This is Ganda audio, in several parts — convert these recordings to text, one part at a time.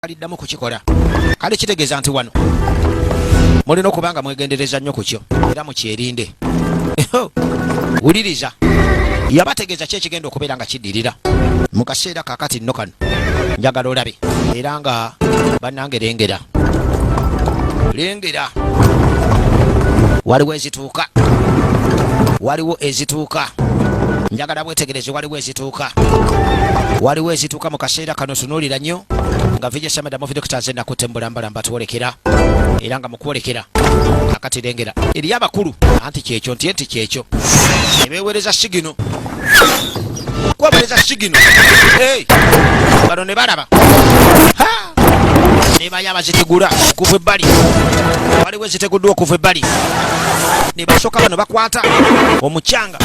aliddamu kukikola kale kitegeeza nti wano mulina okubanga mwegendereza nnyo ku kyo era mukyerinde. Wuliriza yabategeeza ki ekigenda okubeera nga kiddirira mu kaseera kaakati nno kano. Njagala olabe era nga bannange lengera waliwo ezituuka, waliwo ezituuka. Njagala bwetegereze waliwo ezituuka mu kaseera kano. Tunuulira nnyo nga Vijay Sameda Movie Doctors nakutte mbulambalamba tuwolekera era nga mukwolekera kakati lengera eri abakulu anti kyekyo ebeewereza sigino kwewereza sigino bano ne balaba ne bayaba zitegula okuva ebbali, waliwo eziteguddwa okuva ebbali ne basooka bano bakwata omucanga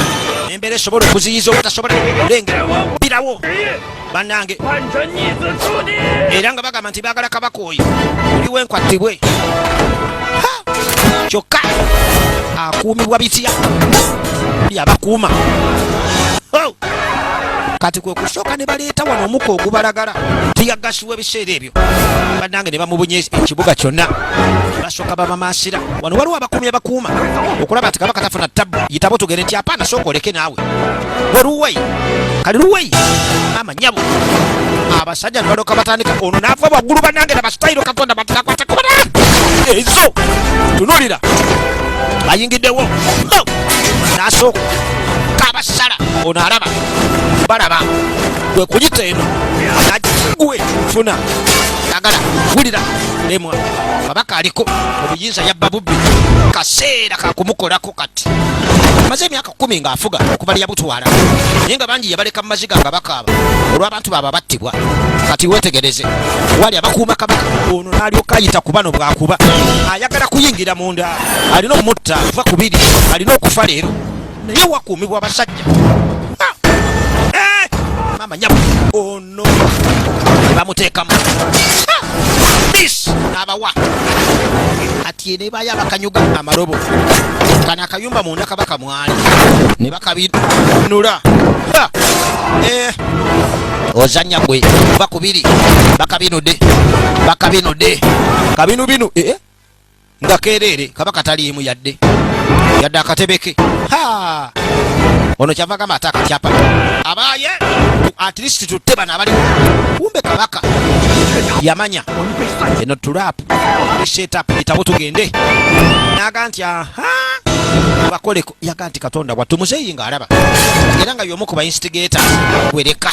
embeera esobola okuziyiza obutasobola lengera birawo bannange era nga bagamba nti baagala kabaka oyo oliwo enkwatibwe kyokka akuumibwa bitya byabakuuma kati kwe kusooka ne baleeta wano omuka ogubalagala tiyagasiwa ebiseera ebyo bannange ne bamubunye ekibuga kyonna basooka bamamaasira wano waliwo abakuumi abakuuma okulaba nti kabaka tafuna ttabu yitabo tugende nti apaana sooka oleke naawe oluwei kali luwei mama nyabo abasajja ne balooka batandika ono naava waggulu bannange nabasitayiro katonda batinakwatakola ezo tunuulira bayingiddewo nasooka kabasala ono alaba balaba gwe kuyita eno gwe funa agala wulira lemwa kabaka aliko obuyinza yabba bubbi kaseera kakumukolako kati amaze emyaka 10 ng'afuga okuva lyabutwala naye nga bangi yabaleka mu maziga nga bakaaba olw'abantu baaba battibwa. Kati weetegereze wali abakuuma kabaka ono n'alyoka ayita ku bano bw'akuba ayagala kuyingira munda alina omutta kuva ku biri alina okufa leero naye wakuumibwa abasajja mama nyabu ono bamuteekamu bis n'abawa kati ne bayaba kanyuga amalobo kana akayumba munda kabaka mwali ne bakabinula ozanya gwe bakubiri bakabinudde kabinu binu nga keerere kabaka taliimu yadde akatebeke ono kyava gamba ate akatyapa abaaye at least tutte bano abali kumbe kabaka yamanya eno tulapu setup itabo tugende naga nti bakoleko yaga nti katonda watumuzeeyi ng'alaba era nga y'omu ku bainstigator wereka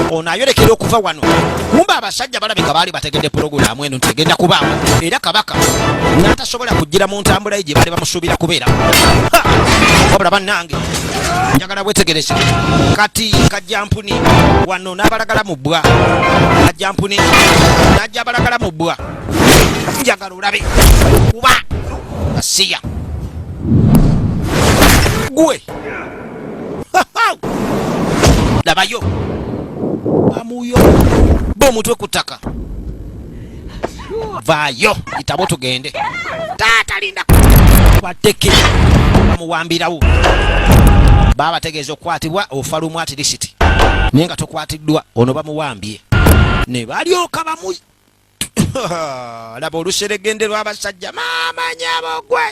ono ayolekera okuva wano kumbe abasajja balabika baali bategedde pulogulaamu eno ntegenda kubaamu era kabaka n'atasobola kujjira mu ntambula ye gye baali bamusuubira kubeera wabula bannange njagala bwetegereze kati kajjampuni wano n'abalagala mu bbwa kajjampuni n'ajja abalagala mu bbwa njagala olabe kuba asiya gwe labayo bamuyo bomutwe ku ttaka vaayo itabo tugende taata linda bateke bamuwambirawo baba bategeeza okukwatibwa ofalumu atirisiti naye nga tokwatiddwa ono bamuwambye ne balyoka bamu laba oluseregende lw'abasajja maama nyabo gwe